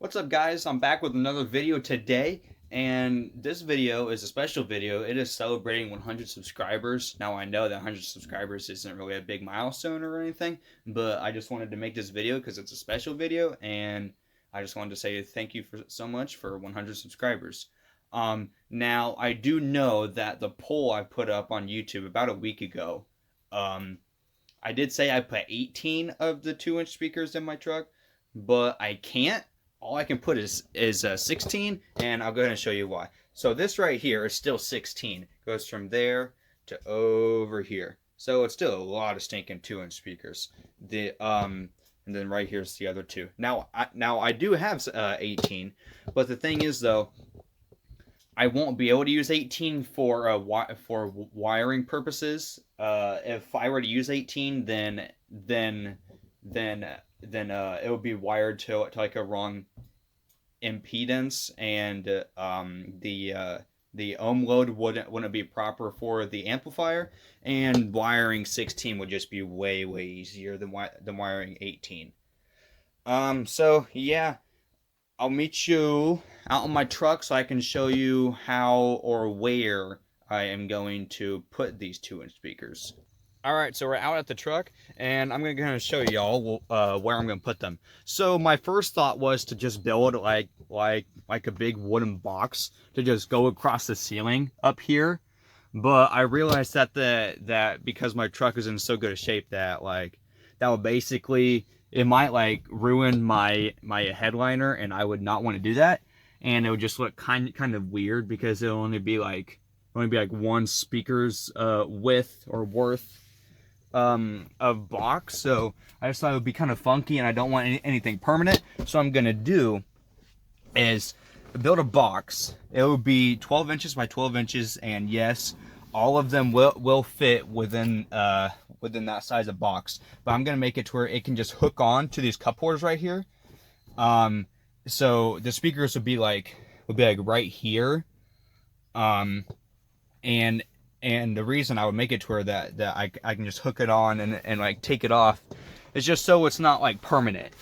What's up, guys? I'm back with another video today, and this video is a special video. It is celebrating 100 subscribers. Now, I know that 100 subscribers isn't really a big milestone or anything, but I just wanted to make this video because it's a special video, and I just wanted to say thank you so much for 100 subscribers. Now, I do know that the poll I put up on YouTube about a week ago, I did say I put 18 of the 2-inch speakers in my truck, but I can't. All I can put is 16, and I'll go ahead and show you why. So this right here is still 16. It goes from there to over here. So it's still a lot of stinking 2-inch speakers. And then right here's the other two. Now I do have 18, but the thing is though, I won't be able to use 18 for wiring purposes. If I were to use 18, then it would be wired to like a wrong impedance, and the ohm load wouldn't be proper for the amplifier, and wiring 16 would just be way easier than wiring 18. So yeah, I'll meet you out on my truck so I can show you how or where I am going to put these 2-inch speakers. Alright, so we're out at the truck, and I'm going to go ahead and show y'all where I'm going to put them. So my first thought was to just build like a big wooden box to just go across the ceiling up here. But I realized that because my truck is in so good a shape that that would basically, it might ruin my headliner, and I would not want to do that. And it would just look kind of weird because it'll only be like one speaker's width or worth of box. So I just thought it would be kind of funky, and I don't want anything permanent. So I'm gonna do is build a box. It will be 12 inches by 12 inches, and yes, all of them will fit within that size of box. But I'm gonna make it to where it can just hook on to these cup holders right here. So the speakers would be like right here. And the reason I would make it to where that I can just hook it on and like take it off is just so it's not like permanent.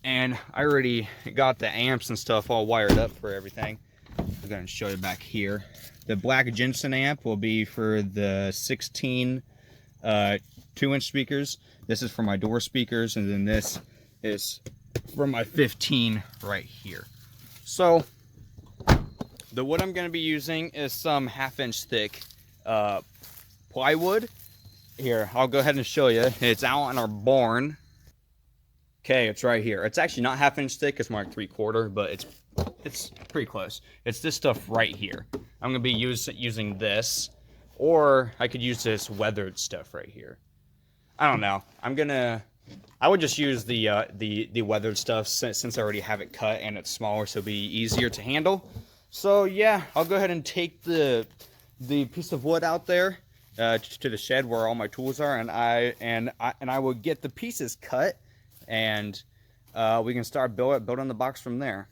And I already got the amps and stuff all wired up for everything. I'm going to show you back here. The black Jensen amp will be for the 16 2-inch speakers. This is for my door speakers, and then this is for my 15 right here. So the wood I'm going to be using is some 1/2-inch thick plywood. Here, I'll go ahead and show you. It's out in our barn. Okay, it's right here. It's actually not 1/2-inch thick, it's more like 3/4, but it's pretty close. It's this stuff right here. I'm gonna be using this, or I could use this weathered stuff right here. I don't know. I would just use the weathered stuff since I already have it cut and it's smaller, so it'll be easier to handle. So yeah, I'll go ahead and take the piece of wood out there to the shed where all my tools are, and I will get the pieces cut, and we can start building the box from there.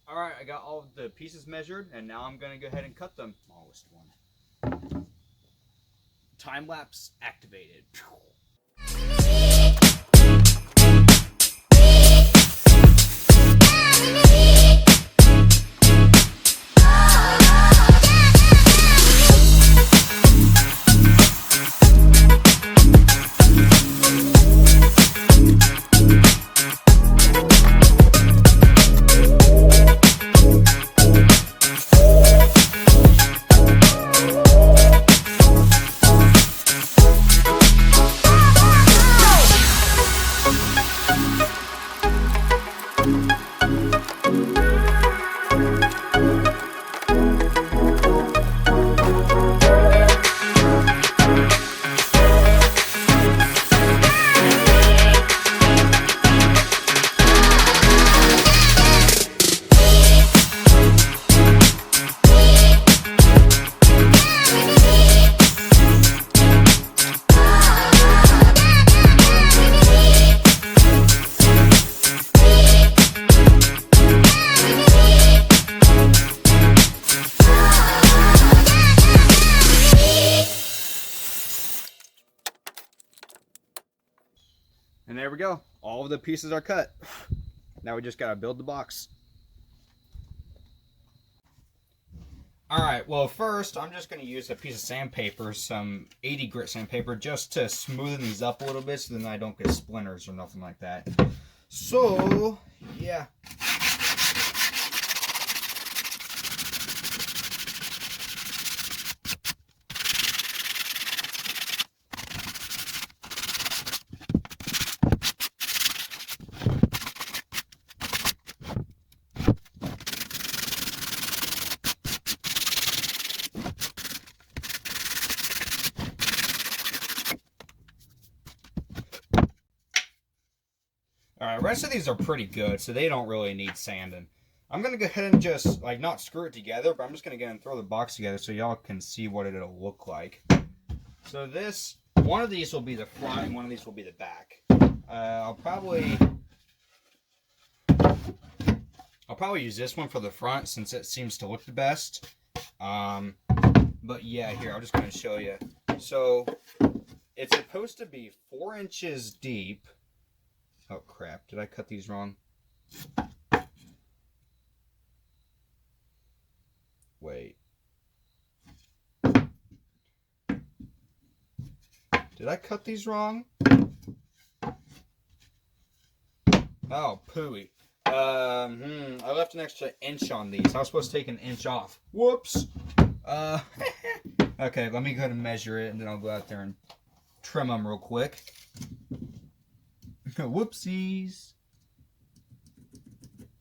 All right, I got all the pieces measured, and now I'm gonna go ahead and cut them. Smallest one. Time lapse activated. And there we go. All of the pieces are cut. Now we just gotta build the box. Alright, well first I'm just going to use a piece of sandpaper, some 80 grit sandpaper, just to smoothen these up a little bit so then I don't get splinters or nothing like that. So, yeah. Alright, the rest of these are pretty good, so they don't really need sanding. I'm going to go ahead and just, like, not screw it together, but I'm just going to go ahead and throw the box together so y'all can see what it'll look like. So this, one of these will be the front and one of these will be the back. I'll probably use this one for the front since it seems to look the best. But yeah, here, I'm just going to show you. So, it's supposed to be 4 inches deep. Oh crap, did I cut these wrong? Wait. Did I cut these wrong? Oh, pooey. I left an extra inch on these. I was supposed to take an inch off. Whoops. Okay, let me go ahead and measure it, and then I'll go out there and trim them real quick. Whoopsies.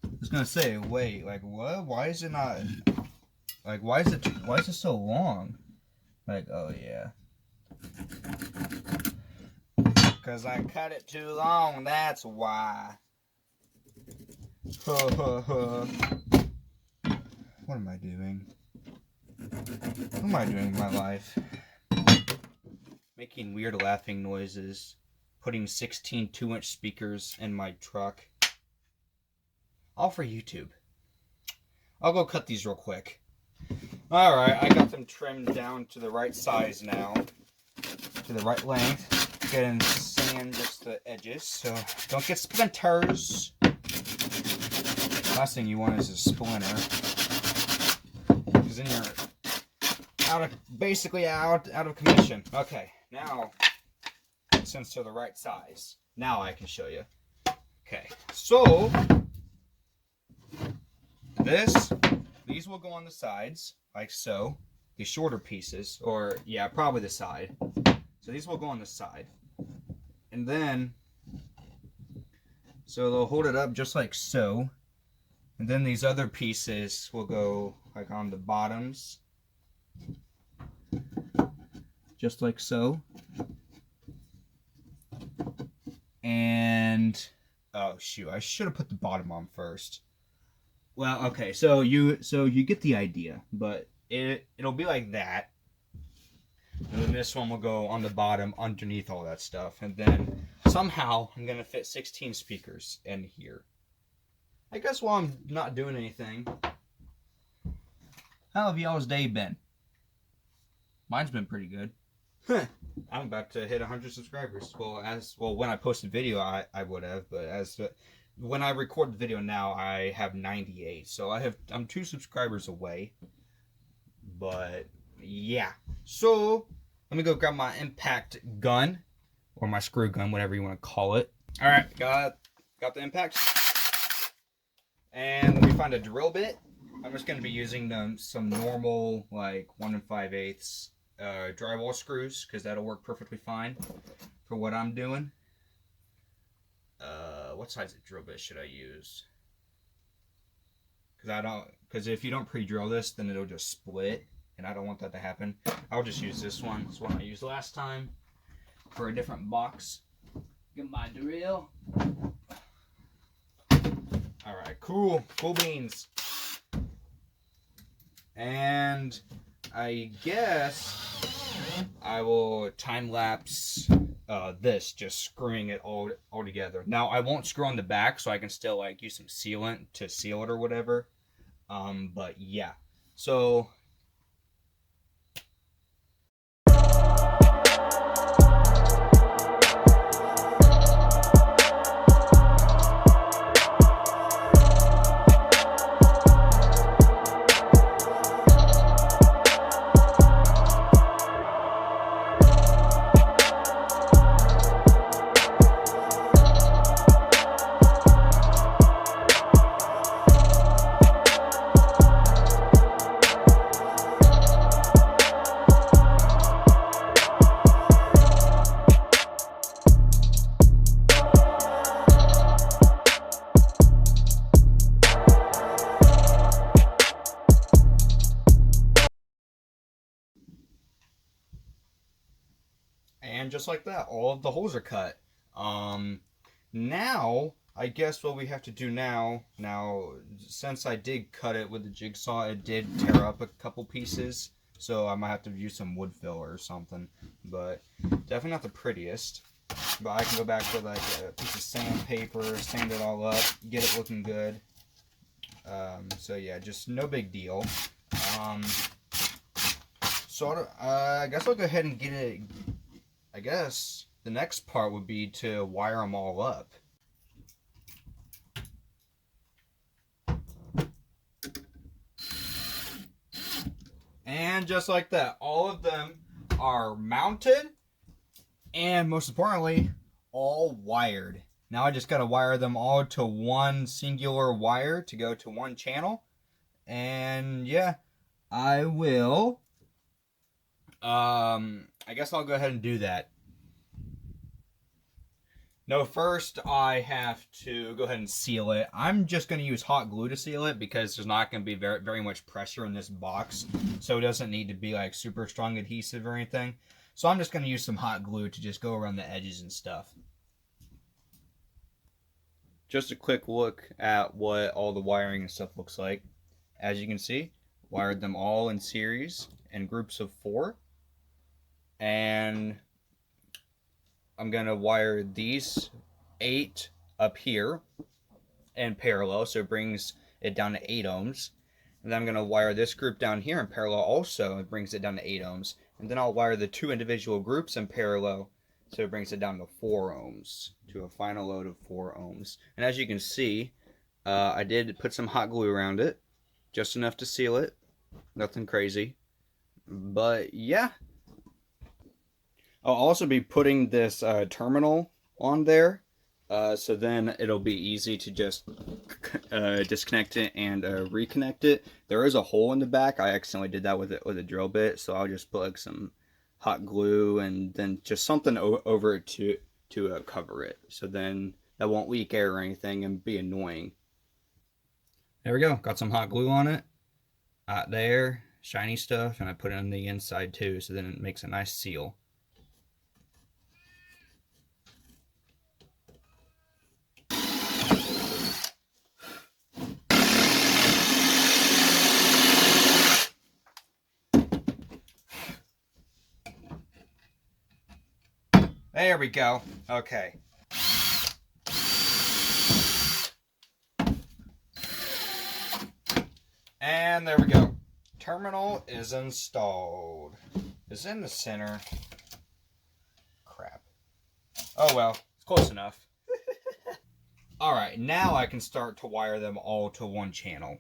I was gonna say, wait, like what? Why is it not? Like, why is it so long? Like, oh yeah. Cause I cut it too long. That's why. What am I doing? What am I doing in my life? Making weird laughing noises. Putting 16 2-inch speakers in my truck. All for YouTube. I'll go cut these real quick. Alright, I got them trimmed down to the right size now. To the right length. Get and sand just the edges so don't get splinters. Last thing you want is a splinter. Because then you're basically out of commission. Okay, now since they're the right size. Now I can show you. Okay, so these will go on the sides, like so. The shorter pieces, or yeah, probably the side. So these will go on the side. And then, so they'll hold it up just like so. And then these other pieces will go like on the bottoms. Just like so. And oh shoot, I should have put the bottom on first. Well, okay, so you get the idea, but it'll be like that. And then this one will go on the bottom underneath all that stuff, and then somehow I'm gonna fit 16 speakers in here. I guess while I'm not doing anything, how have y'all's day been? Mine's been pretty good. I'm about to hit 100 subscribers. Well, when I posted video, I would have, but when I record the video now, I have 98. So I'm 2 subscribers away. But yeah. So let me go grab my impact gun or my screw gun, whatever you want to call it. All right, got the impact. And let me find a drill bit. I'm just going to be using some normal like 1 5/8 drywall screws, because that'll work perfectly fine for what I'm doing. What size of drill bit should I use? Because if you don't pre-drill this, then it'll just split, and I don't want that to happen. I'll just use this one. It's one I used last time for a different box. Get my drill. All right, cool beans. And I guess I will time lapse this, just screwing it all together. Now I won't screw on the back, so I can still like use some sealant to seal it or whatever. But yeah, so And just like that, all of the holes are cut. Now, I guess what we have to do now, since I did cut it with the jigsaw, it did tear up a couple pieces. So I might have to use some wood filler or something. But definitely not the prettiest. But I can go back with like a piece of sandpaper, sand it all up, get it looking good. So yeah, just no big deal. I guess I'll go ahead and get it. I guess the next part would be to wire them all up. And just like that, all of them are mounted and most importantly, all wired. Now I just got to wire them all to one singular wire to go to one channel. And yeah, I will. I guess I'll go ahead and do that. No, first I have to go ahead and seal it. I'm just going to use hot glue to seal it because there's not going to be very much pressure in this box. So it doesn't need to be like super strong adhesive or anything. So I'm just going to use some hot glue to just go around the edges and stuff. Just a quick look at what all the wiring and stuff looks like. As you can see, wired them all in series in groups of 4. And I'm going to wire these 8 up here in parallel, so it brings it down to 8 ohms. And then I'm going to wire this group down here in parallel also, it brings it down to 8 ohms. And then I'll wire the 2 individual groups in parallel, so it brings it down to 4 ohms, to a final load of 4 ohms. And as you can see, I did put some hot glue around it, just enough to seal it. Nothing crazy. But yeah. I'll also be putting this terminal on there, so then it'll be easy to just disconnect it and reconnect it. There is a hole in the back. I accidentally did that with a drill bit, so I'll just put like some hot glue and then just something over it to cover it, so then that won't leak air or anything and be annoying. There we go. Got some hot glue on it. Out there, shiny stuff, and I put it on the inside too, so then it makes a nice seal. There we go. Okay. And there we go. Terminal is installed. It's in the center. Crap. Oh well, it's close enough. Alright, now I can start to wire them all to one channel.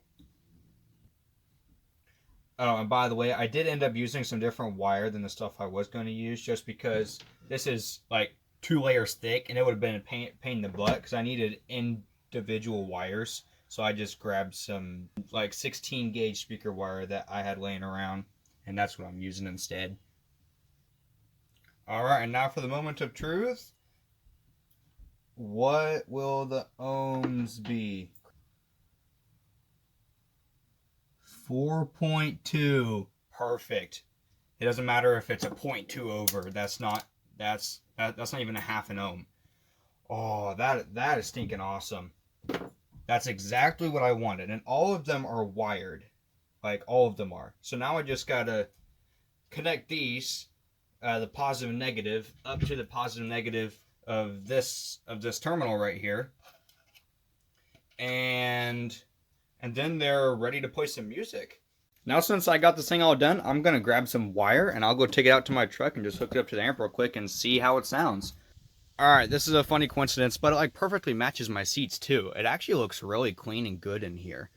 Oh, and by the way, I did end up using some different wire than the stuff I was going to use, just because this is like 2 layers thick, and it would have been a pain in the butt, because I needed individual wires. So I just grabbed some like 16 gauge speaker wire that I had laying around, and that's what I'm using instead. Alright, and now for the moment of truth. What will the ohms be? 4.2. Perfect. It doesn't matter if it's a 0.2 over. That's not even a half an ohm. Oh, that is stinking awesome. That's exactly what I wanted, and all of them are wired. Like, all of them are. So now I just gotta connect these, the positive and negative, up to the positive and negative of this terminal right here. And then they're ready to play some music. Now, since I got this thing all done, I'm gonna grab some wire and I'll go take it out to my truck and just hook it up to the amp real quick and see how it sounds. Alright, this is a funny coincidence, but it like perfectly matches my seats too. It actually looks really clean and good in here.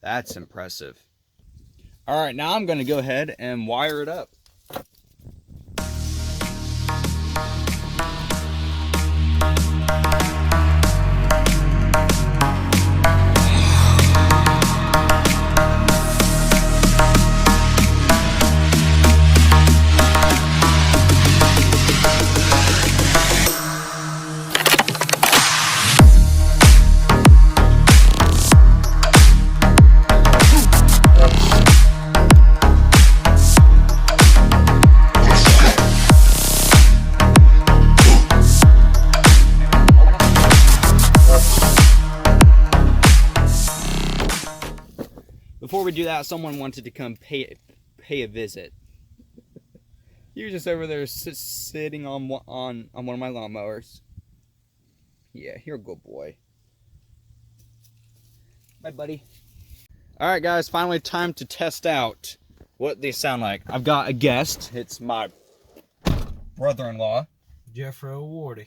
That's impressive. Alright, now I'm gonna go ahead and wire it up. before we do that, someone wanted to come pay a visit. He was just over there sitting on one of my lawnmowers. Yeah, you're a good boy. Bye, buddy. All right, guys, finally time to test out what these sound like. I've got a guest. It's my brother-in-law, Jeffro Wardy.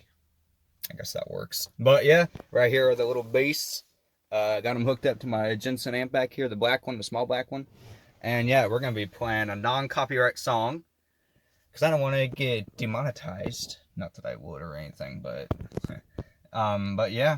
I guess that works. But yeah, right here are the little bass. Got them hooked up to my Jensen amp back here, the black one, the small black one. And yeah, we're going to be playing a non-copyright song, because I don't want to get demonetized. Not that I would or anything, but yeah.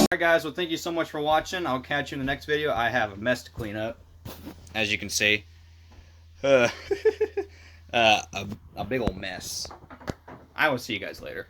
Alright guys, well thank you so much for watching. I'll catch you in the next video. I have a mess to clean up, as you can see. A big old mess. I will see you guys later.